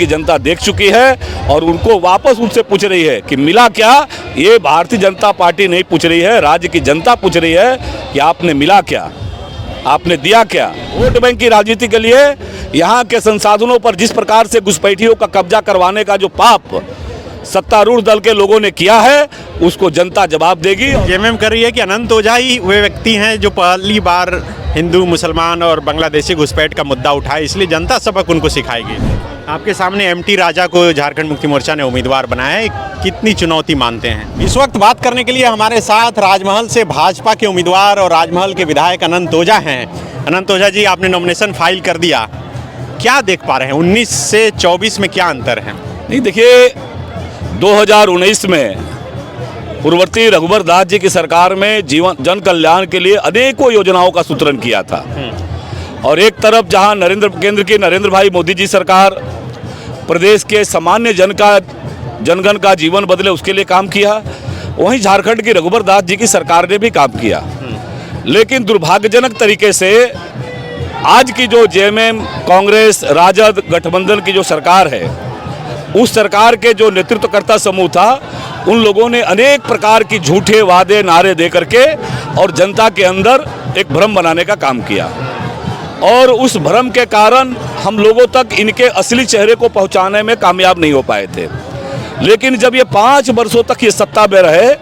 की जनता देख चुकी है और उनको वापस उनसे पूछ रही है कि मिला क्या। ये भारतीय जनता पार्टी नहीं पूछ रही है, राज्य की जनता पूछ रही है कि आपने मिला क्या, आपने दिया क्या। वोट बैंक की राजनीति के लिए यहाँ के संसाधनों पर जिस प्रकार से घुसपैठियों का कब्जा करवाने का जो पाप सत्तारूढ़ दल के लोगों ने किया है, उसको जनता जवाब देगी। जेएमएम कर रही है कि अनंत ओझा ही वे व्यक्ति हैं जो पहली बार हिंदू मुसलमान और बांग्लादेशी घुसपैठ का मुद्दा उठाए, इसलिए जनता सबक उनको सिखाएगी। आपके सामने एमटी राजा को झारखंड मुक्ति मोर्चा ने उम्मीदवार बनाया है, कितनी चुनौती मानते हैं? इस वक्त बात करने के लिए हमारे साथ राजमहल से भाजपा के उम्मीदवार और राजमहल के विधायक अनंत ओझा हैं। अनंत ओझा जी, आपने नॉमिनेशन फाइल कर दिया, क्या देख पा रहे हैं 19 से 24 में क्या अंतर है? नहीं, देखिए 2019 में पूर्ववर्ती रघुवर दास जी की सरकार में जीवन जन कल्याण के लिए अनेकों योजनाओं का सूत्रण किया था। और एक तरफ जहां केंद्र की नरेंद्र भाई मोदी जी सरकार प्रदेश के सामान्य जनगण का जीवन बदले उसके लिए काम किया, वहीं झारखंड की रघुवर दास जी की सरकार ने भी काम किया। लेकिन दुर्भाग्यजनक तरीके से आज की जो जेएमएम कांग्रेस राजद गठबंधन की जो सरकार है, उस सरकार के जो नेतृत्वकर्ता समूह था, उन लोगों ने अनेक प्रकार की झूठे वादे नारे दे करके और जनता के अंदर एक भ्रम बनाने का काम किया। और उस भ्रम के कारण हम लोगों तक इनके असली चेहरे को पहुंचाने में कामयाब नहीं हो पाए थे। लेकिन जब ये 5 वर्षों तक ये सत्ता में रहे,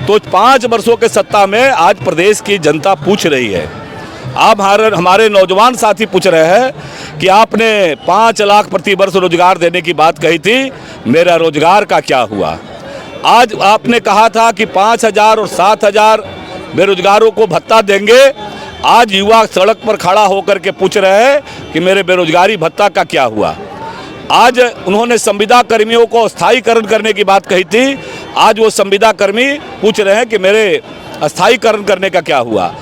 तो 5 वर्षों के सत्ता में आज प्रदेश की जनता पूछ रही है। आप हमारे नौजवान साथी पूछ रहे हैं कि आपने 5 लाख प्रति वर्ष रोजगार देने की बात कही थी, मेरा रोजगार का क्या हुआ? आज आपने कहा था कि 5,000 और 7,000 बेरोजगारों को भत्ता देंगे। आज युवा सड़क पर खड़ा होकर के पूछ रहे हैं कि मेरे बेरोजगारी भत्ता का क्या हुआ। आज उन्होंने संविदा कर्मियों को स्थायीकरण करने की बात कही थी, आज वो संविदा कर्मी पूछ रहे हैं कि मेरे स्थायीकरण करने का क्या हुआ।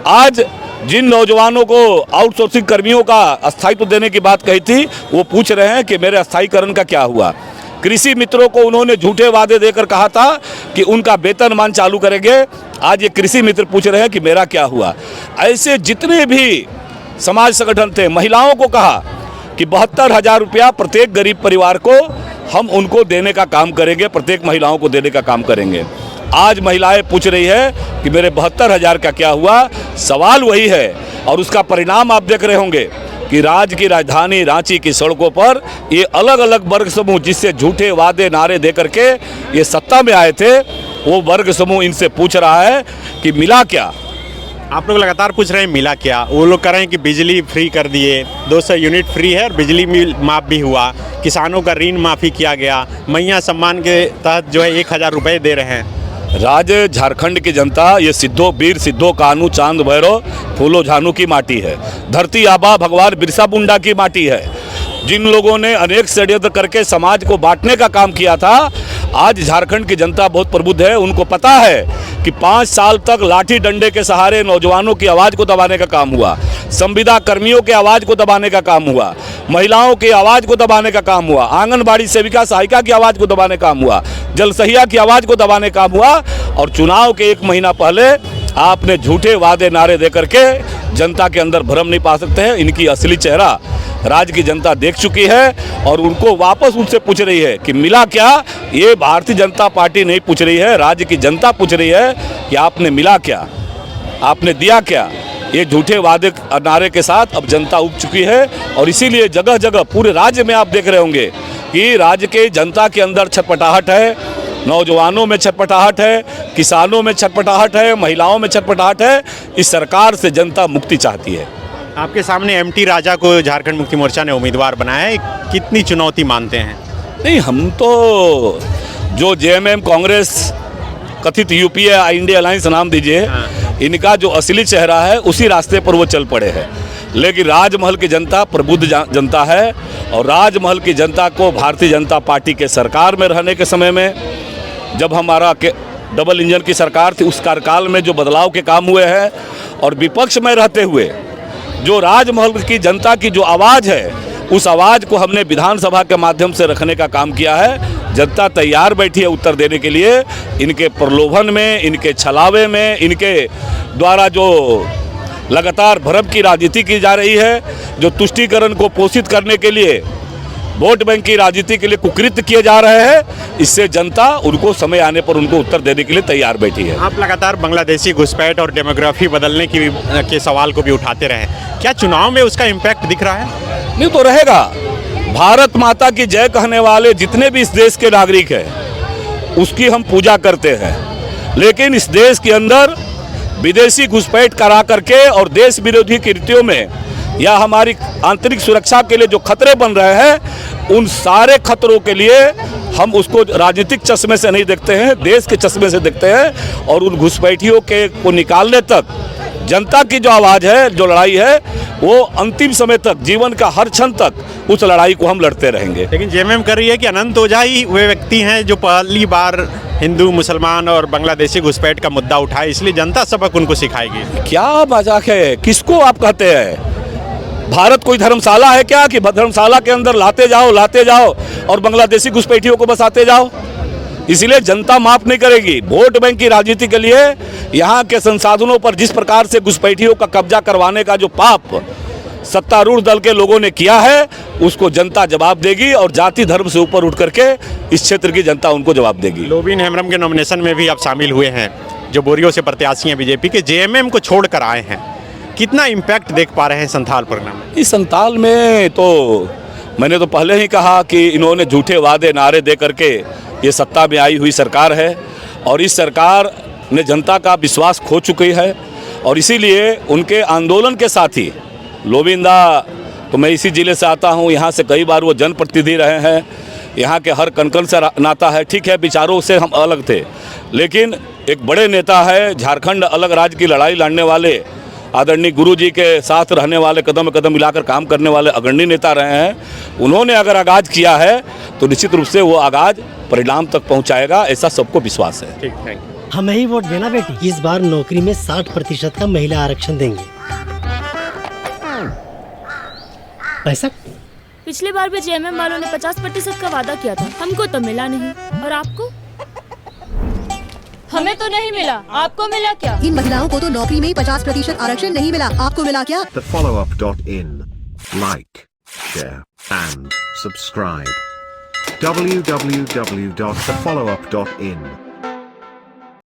आज जिन नौजवानों को आउटसोर्सिंग कर्मियों का स्थायित्व देने की बात कही थी, वो पूछ रहे हैं कि मेरे स्थायीकरण का क्या हुआ। कृषि मित्रों को उन्होंने झूठे वादे देकर कहा था कि उनका वेतनमान चालू करेंगे, आज ये कृषि मित्र पूछ रहे हैं कि मेरा क्या हुआ। ऐसे जितने भी समाज संगठन थे, महिलाओं को कहा कि 72,000 रुपया प्रत्येक गरीब परिवार को हम उनको देने का काम करेंगे, प्रत्येक महिलाओं को देने का काम करेंगे। आज महिलाएं पूछ रही है कि मेरे 72,000 का क्या हुआ। सवाल वही है और उसका परिणाम आप देख रहे होंगे कि राज्य की राजधानी रांची की सड़कों पर ये अलग अलग वर्ग समूह जिससे झूठे वादे नारे दे करके ये सत्ता में आए थे, वो वर्ग समूह इनसे पूछ रहा है कि मिला क्या। आप लोग लगातार पूछ रहे हैं मिला क्या। वो लोग कह रहे हैं कि बिजली फ्री कर दिए, 200 यूनिट फ्री है और बिजली बिल माफ़ भी हुआ, किसानों का ऋण माफ़ी किया गया, मैया सम्मान के तहत जो है 1,000 रुपये दे रहे हैं। राज्य झारखंड की जनता ये सिद्धो वीर सिद्धो कानू चांद भैरव फूलो झानू की माटी है, धरती आबा भगवान बिरसा मुंडा की माटी है। जिन लोगों ने अनेक षड्यंत्र करके समाज को बांटने का काम किया था, आज झारखंड की जनता बहुत प्रबुद्ध है। उनको पता है कि 5 साल तक लाठी डंडे के सहारे नौजवानों की आवाज़ को दबाने का काम हुआ, संविदा कर्मियों की आवाज़ को दबाने का काम हुआ, महिलाओं की आवाज़ को दबाने का काम हुआ, आंगनबाड़ी सेविका सहायिका की आवाज़ को दबाने का काम हुआ, जलसहिया की आवाज़ को दबाने का काम हुआ। और चुनाव के 1 महीना पहले आपने झूठे वादे नारे दे करके जनता के अंदर भ्रम नहीं पा सकते हैं। इनकी असली चेहरा राज्य की जनता देख चुकी है और उनको वापस उनसे पूछ रही है कि मिला क्या। ये भारतीय जनता पार्टी नहीं पूछ रही है, राज्य की जनता पूछ रही है कि आपने मिला क्या, आपने दिया क्या। ये झूठे वादे नारे के साथ अब जनता उब चुकी है और इसीलिए जगह जगह पूरे राज्य में आप देख रहे होंगे कि राज्य के जनता के अंदर छटपटाहट है, नौजवानों में छटपटाहट है, किसानों में छटपटाहट है, महिलाओं में छटपटाहट है। इस सरकार से जनता मुक्ति चाहती है। आपके सामने एमटी राजा को झारखंड मुक्ति मोर्चा ने उम्मीदवार बनाया है, कितनी चुनौती मानते हैं? नहीं, हम तो जो जेएमएम कांग्रेस कथित यूपीए इंडिया अलायंस नाम दीजिए, इनका जो असली चेहरा है उसी रास्ते पर वो चल पड़े हैं। लेकिन राजमहल की जनता प्रबुद्ध जनता है और राजमहल की जनता को भारतीय जनता पार्टी के सरकार में रहने के समय में, जब हमारा डबल इंजन की सरकार थी, उस कार्यकाल में जो बदलाव के काम हुए हैं और विपक्ष में रहते हुए जो राजमहल की जनता की जो आवाज़ है, उस आवाज़ को हमने विधानसभा के माध्यम से रखने का काम किया है। जनता तैयार बैठी है उत्तर देने के लिए। इनके प्रलोभन में, इनके छलावे में, इनके द्वारा जो लगातार भ्रम की राजनीति की जा रही है, जो तुष्टीकरण को पोषित करने के लिए वोट बैंक की राजनीति के लिए कुकृत्य किए जा रहे हैं। इससे जनता उनको समय आने पर उनको उत्तर देने के लिए तैयार बैठी है। आप लगातार बांग्लादेशी घुसपैठ और डेमोग्राफी बदलने के सवाल को भी उठाते रहे, क्या चुनाव में उसका इम्पैक्ट दिख रहा है? नहीं तो रहेगा। भारत माता की जय कहने वाले जितने भी इस देश के नागरिक हैं उसकी हम पूजा करते हैं, लेकिन इस देश के अंदर विदेशी घुसपैठ करा करके और देश विरोधी कृत्यों में या हमारी आंतरिक सुरक्षा के लिए जो खतरे बन रहे हैं, उन सारे खतरों के लिए हम उसको राजनीतिक चश्मे से नहीं देखते हैं, देश के चश्मे से देखते हैं। और उन घुसपैठियों के को निकालने तक जनता की जो आवाज़ है, जो लड़ाई है, वो अंतिम समय तक, जीवन का हर क्षण तक उस लड़ाई को हम लड़ते रहेंगे। लेकिन जेएमएम कर रही है कि अनंत ओझा ही वे व्यक्ति हैं जो पहली बार हिंदू, मुसलमान और बांग्लादेशी घुसपैठ का मुद्दा उठाए, इसलिए जनता सबक उनको सिखाएगी। क्या मजाक है? किसको आप कहते हैं? भारत कोई धर्मशाला है क्या कि धर्मशाला के अंदर लाते जाओ और बांग्लादेशी घुसपैठियों को बसाते जाओ? इसलिए जनता माफ नहीं करेगी। वोट बैंक की राजनीति के लिए यहाँ के संसाधनों पर जिस प्रकार से घुसपैठियों का कब्जा करवाने का जो पाप सत्तारूढ़ दल के लोगों ने किया है, उसको जनता जवाब देगी और जाति धर्म से ऊपर उठ करके इस क्षेत्र की जनता उनको जवाब देगी। लोबिन हेम्ब्रम के नॉमिनेशन में भी आप शामिल हुए हैं, जो बोरियो से प्रत्याशी हैं बीजेपी के, जेएमएम को छोड़कर आए हैं, कितना इम्पैक्ट देख पा रहे हैं संथाल परिणाम में? इस संथाल में तो मैंने तो पहले ही कहा कि इन्होंने झूठे वादे नारे दे करके ये सत्ता में आई हुई सरकार है और इस सरकार ने जनता का विश्वास खो चुकी है। और इसीलिए उनके आंदोलन के साथी लोबिंदा, तो मैं इसी ज़िले से आता हूँ, यहाँ से कई बार वो जनप्रतिनिधि रहे हैं, यहाँ के हर कण से नाता है। ठीक है, विचारों से हम अलग थे, लेकिन एक बड़े नेता है, झारखंड अलग राज्य की लड़ाई लड़ने वाले, आदरणीय गुरुजी के साथ रहने वाले, कदम कदम मिलाकर काम करने वाले अग्रणी नेता रहे हैं। उन्होंने अगर आगाज किया है तो निश्चित रूप से वो आगाज परिणाम तक पहुंचाएगा, ऐसा सबको विश्वास है। ठीक, थैंक यू। हमें ही वोट देना बेटी। इस बार नौकरी में 60% का महिला आरक्षण देंगे। पैसा पिछली बार भी जेएमएम वालों ने 50% का वादा किया था, हमको तो मिला नहीं। और आपको? हमें तो नहीं मिला, आपको मिला क्या? इन महिलाओं को तो नौकरी में 50% आरक्षण नहीं मिला, आपको मिला क्या? TheFollowUp.in. Like, share and subscribe. www.thefollowup.in